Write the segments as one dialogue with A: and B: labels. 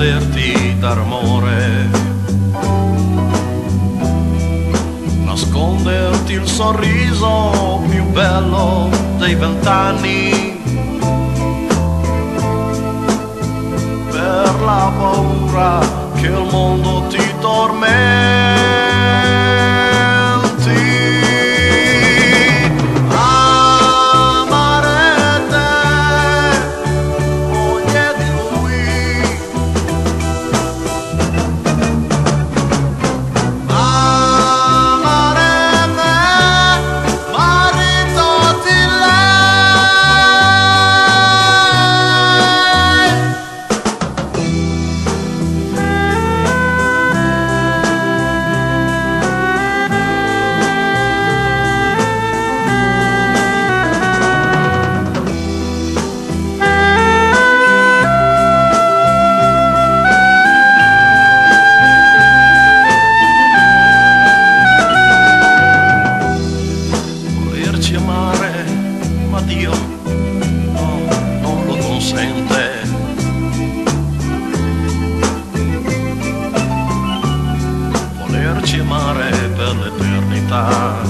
A: poterti dar amore, nasconderti il sorriso più bello dei 20 anni, per la paura che il mondo ti tormenti. Amare, ma Dio no, non lo consente. Volerci amare per l'eternità,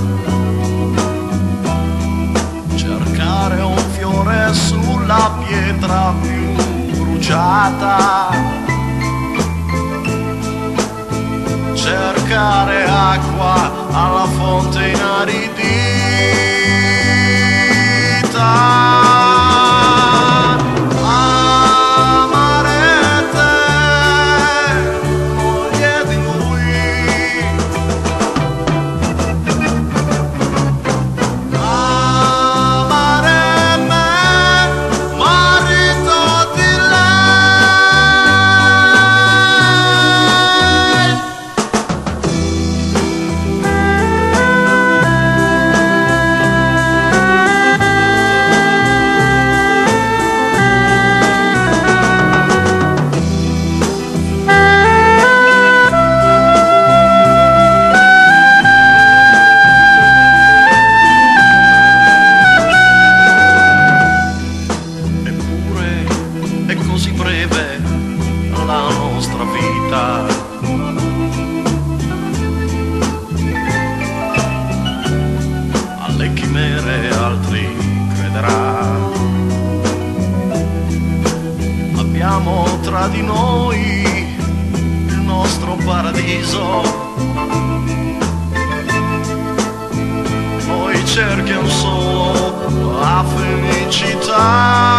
A: cercare un fiore sulla pietra più bruciata, cercare acqua alla fonte inaridita. Amare te, moglie di lui, amare me, marito di lei. È così breve la nostra vita, alle chimere altri crederà. Abbiamo tra di noi il nostro paradiso, noi cerchiamo solo la felicità.